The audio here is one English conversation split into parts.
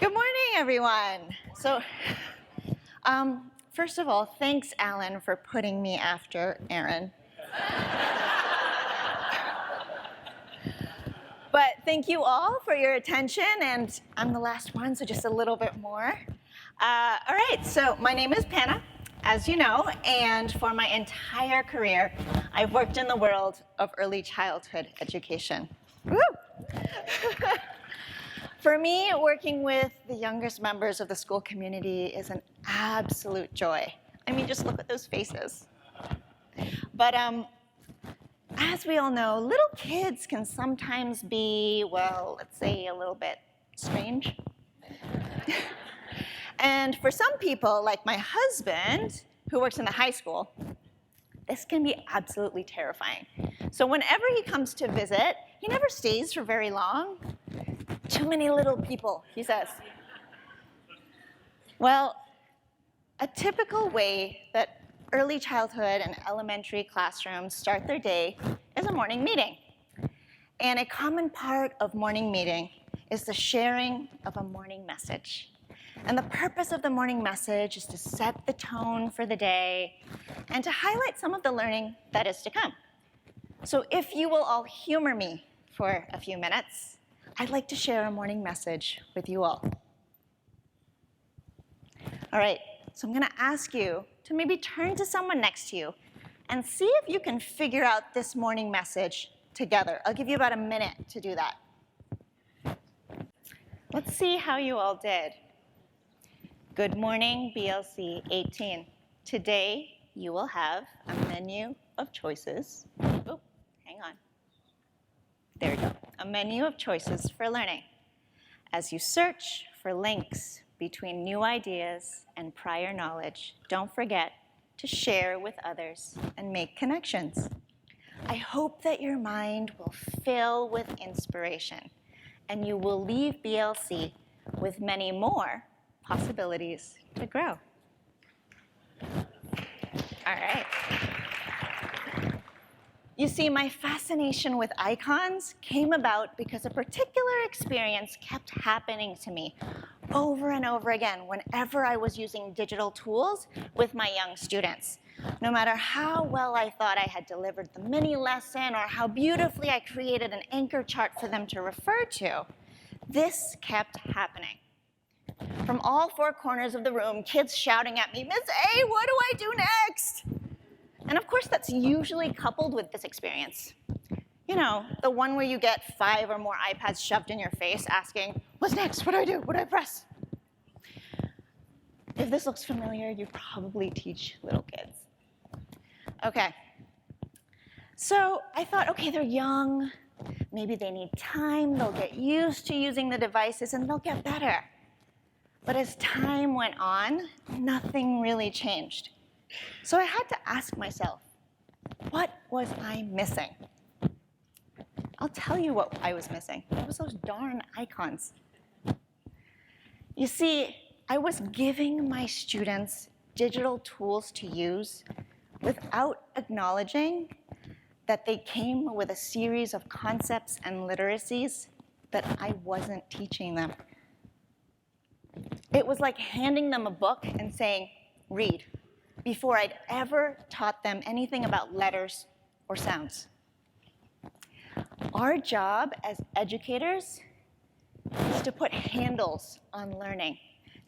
Good morning, everyone. First of all, thanks, Alan, for putting me after Aaron. But thank you all for your attention, and I'm the last one, so just a little bit more. All right, so my name is Panna, as you know, and for my entire career, I've worked in the world of early childhood education. Woo! For me, working with the youngest members of the school community is an absolute joy. I mean, just look at those faces. But as we all know, little kids can sometimes be, well, let's say a little bit strange. And for some people, like my husband, who works in the high school, this can be absolutely terrifying. So whenever he comes to visit, he never stays for very long. Too many little people, he says. Well, a typical way that early childhood and elementary classrooms start their day is a morning meeting. And a common part of morning meeting is the sharing of a morning message. And the purpose of the morning message is to set the tone for the day and to highlight some of the learning that is to come. So if you will all humor me for a few minutes, I'd like to share a morning message with you all. All right, so I'm going to ask you to maybe turn to someone next to you and see if you can figure out this morning message together. I'll give you about a minute to do that. Let's see how you all did. Good morning, BLC18. Today, you will have a menu of choices. Oh, hang on. There we go. A menu of choices for learning. As you search for links between new ideas and prior knowledge, don't forget to share with others and make connections. I hope that your mind will fill with inspiration and you will leave BLC with many more possibilities to grow. All right. You see, my fascination with icons came about because a particular experience kept happening to me over and over again whenever I was using digital tools with my young students. No matter how well I thought I had delivered the mini lesson or how beautifully I created an anchor chart for them to refer to, this kept happening. From all four corners of the room, kids shouting at me, "Miss A, what do I do next?" And of course, that's usually coupled with this experience. You know, the one where you get 5 or more iPads shoved in your face asking, "What's next? What do I do? What do I press?" If this looks familiar, you probably teach little kids. Okay. So I thought, okay, they're young. Maybe they need time. They'll get used to using the devices, and they'll get better. But as time went on, nothing really changed. So I had to ask myself, what was I missing? I'll tell you what I was missing. It was those darn icons. You see, I was giving my students digital tools to use without acknowledging that they came with a series of concepts and literacies that I wasn't teaching them. It was like handing them a book and saying, "Read," before I'd ever taught them anything about letters or sounds. Our job as educators is to put handles on learning,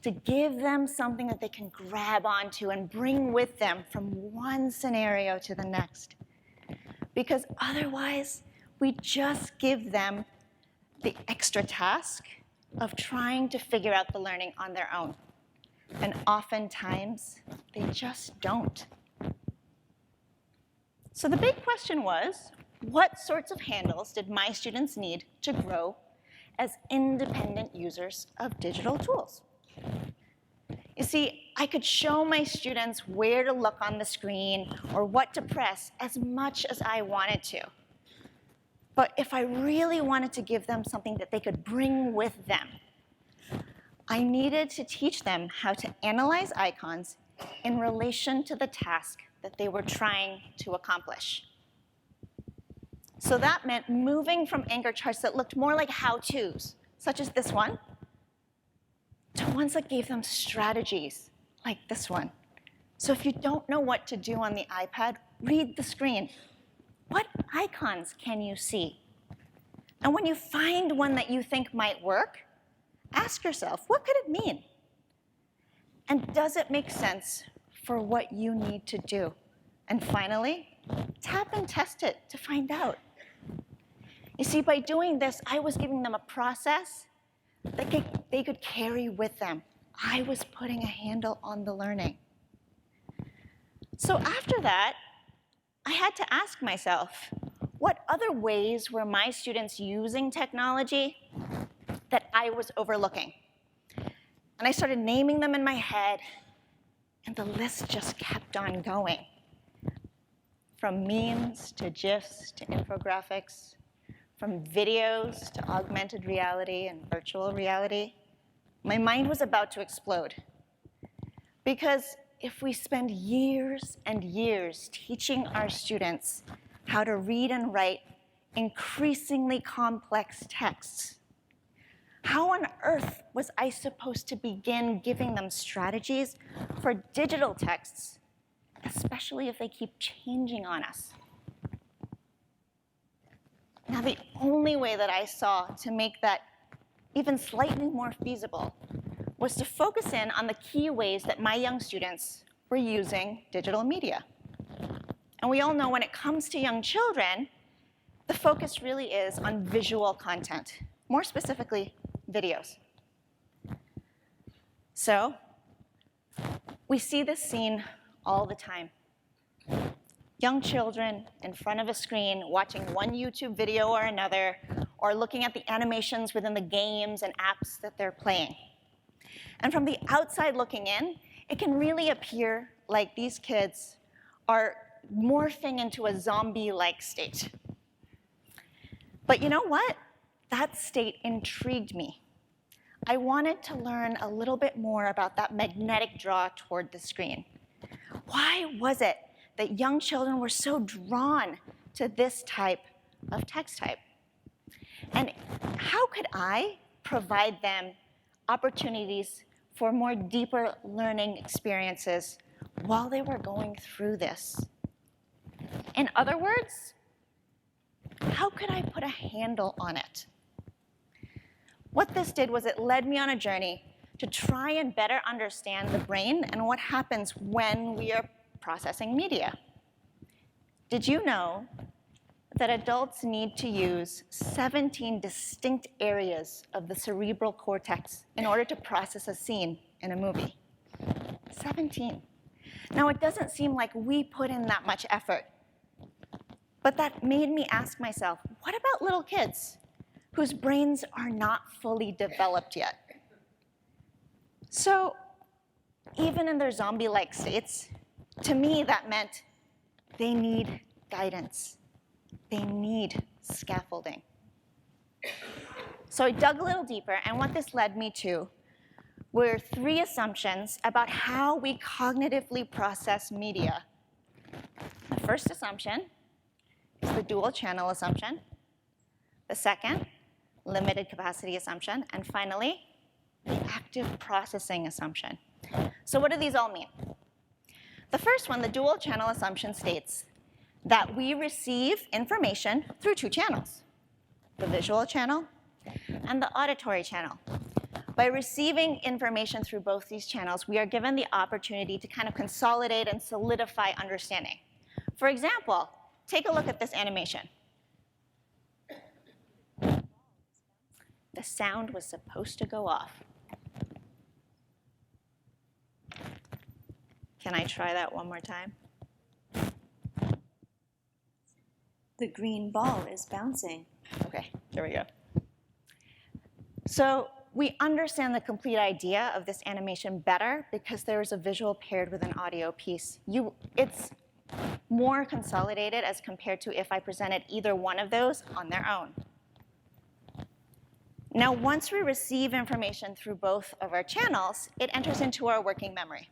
to give them something that they can grab onto and bring with them from one scenario to the next. Because otherwise, we just give them the extra task of trying to figure out the learning on their own. And oftentimes, they just don't. So the big question was, what sorts of handles did my students need to grow as independent users of digital tools? You see, I could show my students where to look on the screen or what to press as much as I wanted to. But if I really wanted to give them something that they could bring with them, I needed to teach them how to analyze icons in relation to the task that they were trying to accomplish. So that meant moving from anchor charts that looked more like how-tos, such as this one, to ones that gave them strategies, like this one. So if you don't know what to do on the iPad, read the screen. What icons can you see? And when you find one that you think might work, ask yourself, what could it mean? And does it make sense for what you need to do? And finally, tap and test it to find out. You see, by doing this, I was giving them a process that they could carry with them. I was putting a handle on the learning. So after that, I had to ask myself, what other ways were my students using technology that I was overlooking? And I started naming them in my head, and the list just kept on going. From memes to GIFs to infographics, from videos to augmented reality and virtual reality, my mind was about to explode. Because if we spend years and years teaching our students how to read and write increasingly complex texts, how on earth was I supposed to begin giving them strategies for digital texts, especially if they keep changing on us? Now, the only way that I saw to make that even slightly more feasible was to focus in on the key ways that my young students were using digital media. And we all know when it comes to young children, the focus really is on visual content, more specifically, videos. So we see this scene all the time. Young children in front of a screen watching one YouTube video or another, or looking at the animations within the games and apps that they're playing. And from the outside looking in, it can really appear like these kids are morphing into a zombie-like state. But you know what? That state intrigued me. I wanted to learn a little bit more about that magnetic draw toward the screen. Why was it that young children were so drawn to this type of text type? And how could I provide them opportunities for more deeper learning experiences while they were going through this? In other words, how could I put a handle on it? What this did was it led me on a journey to try and better understand the brain and what happens when we are processing media. Did you know that adults need to use 17 distinct areas of the cerebral cortex in order to process a scene in a movie? 17. Now, it doesn't seem like we put in that much effort, but that made me ask myself, what about little kids whose brains are not fully developed yet? So even in their zombie-like states, to me, that meant they need guidance. They need scaffolding. So I dug a little deeper, and what this led me to were 3 assumptions about how we cognitively process media. The first assumption is the dual channel assumption. The second, limited capacity assumption. And finally, the active processing assumption. So what do these all mean? The first one, the dual channel assumption, states that we receive information through 2 channels, the visual channel and the auditory channel. By receiving information through both these channels, we are given the opportunity to kind of consolidate and solidify understanding. For example, take a look at this animation. The sound was supposed to go off. Can I try that one more time? The green ball is bouncing. Okay, there we go. So we understand the complete idea of this animation better because there is a visual paired with an audio piece. It's more consolidated as compared to if I presented either one of those on their own. Now, once we receive information through both of our channels, it enters into our working memory.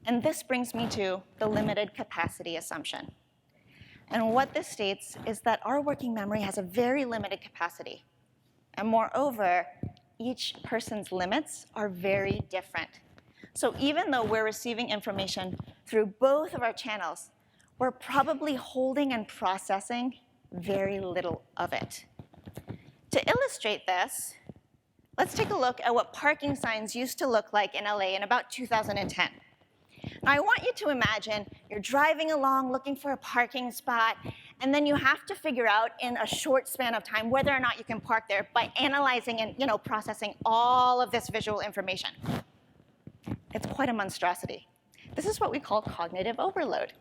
And this brings me to the limited capacity assumption. And what this states is that our working memory has a very limited capacity. And moreover, each person's limits are very different. So even though we're receiving information through both of our channels, we're probably holding and processing very little of it. To illustrate this, let's take a look at what parking signs used to look like in LA in about 2010. Now, I want you to imagine you're driving along looking for a parking spot, and then you have to figure out in a short span of time whether or not you can park there by analyzing and processing all of this visual information. It's quite a monstrosity. This is what we call cognitive overload.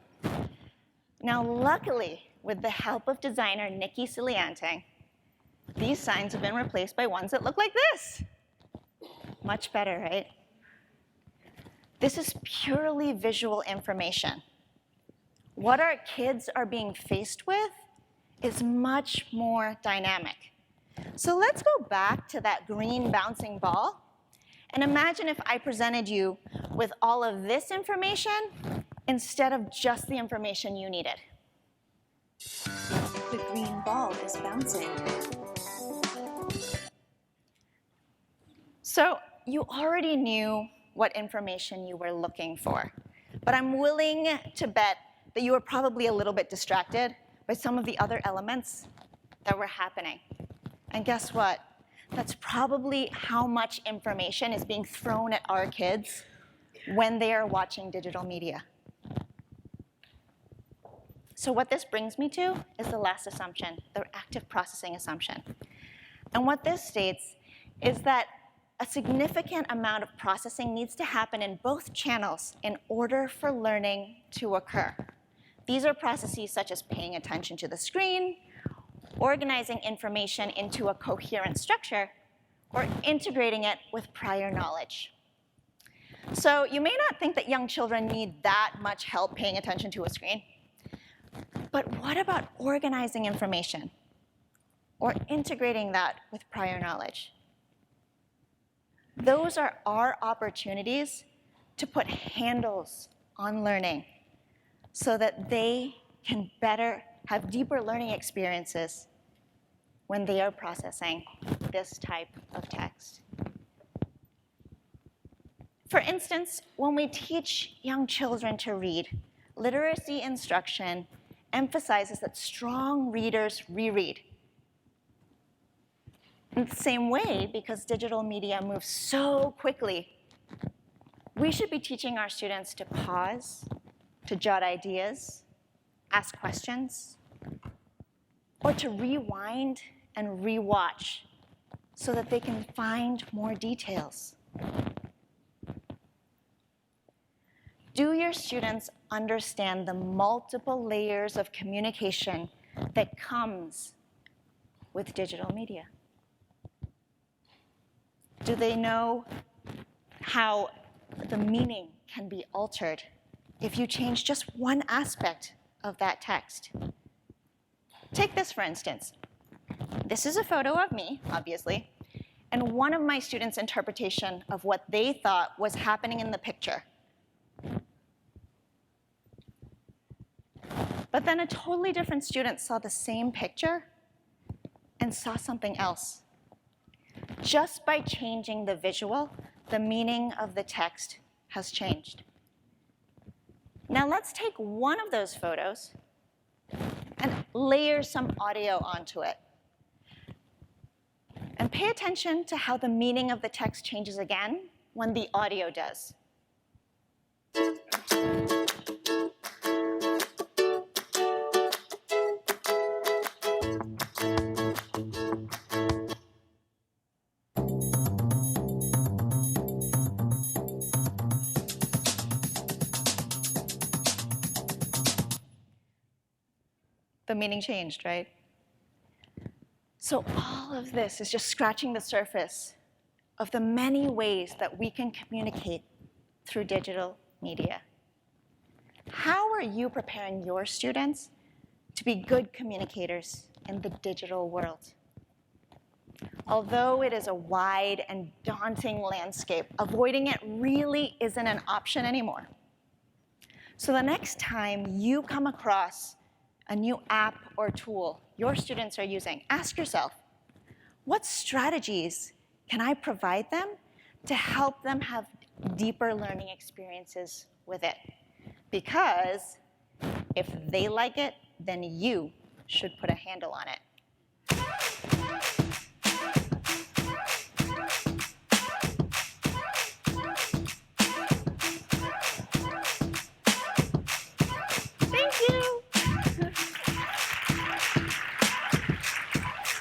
Now, luckily, with the help of designer Nikki Ciliante, these signs have been replaced by ones that look like this. Much better, right? This is purely visual information. What our kids are being faced with is much more dynamic. So let's go back to that green bouncing ball and imagine if I presented you with all of this information instead of just the information you needed. The green ball is bouncing. So you already knew what information you were looking for, but I'm willing to bet that you were probably a little bit distracted by some of the other elements that were happening. And guess what? That's probably how much information is being thrown at our kids when they are watching digital media. So what this brings me to is the last assumption, the active processing assumption. And what this states is that a significant amount of processing needs to happen in both channels in order for learning to occur. These are processes such as paying attention to the screen, organizing information into a coherent structure, or integrating it with prior knowledge. So you may not think that young children need that much help paying attention to a screen, but what about organizing information or integrating that with prior knowledge? Those are our opportunities to put handles on learning so that they can better have deeper learning experiences when they are processing this type of text. For instance, when we teach young children to read, literacy instruction emphasizes that strong readers reread. In the same way, because digital media moves so quickly, we should be teaching our students to pause, to jot ideas, ask questions, or to rewind and rewatch so that they can find more details. Do your students understand the multiple layers of communication that comes with digital media? Do they know how the meaning can be altered if you change just one aspect of that text? Take this, for instance. This is a photo of me, obviously, and one of my students' interpretation of what they thought was happening in the picture. But then a totally different student saw the same picture and saw something else. Just by changing the visual, the meaning of the text has changed. Now let's take one of those photos and layer some audio onto it. And pay attention to how the meaning of the text changes again when the audio does. The meaning changed, right? So all of this is just scratching the surface of the many ways that we can communicate through digital media. How are you preparing your students to be good communicators in the digital world? Although it is a wide and daunting landscape, avoiding it really isn't an option anymore. So the next time you come across a new app or tool your students are using, ask yourself, what strategies can I provide them to help them have deeper learning experiences with it? Because if they like it, then you should put a handle on it.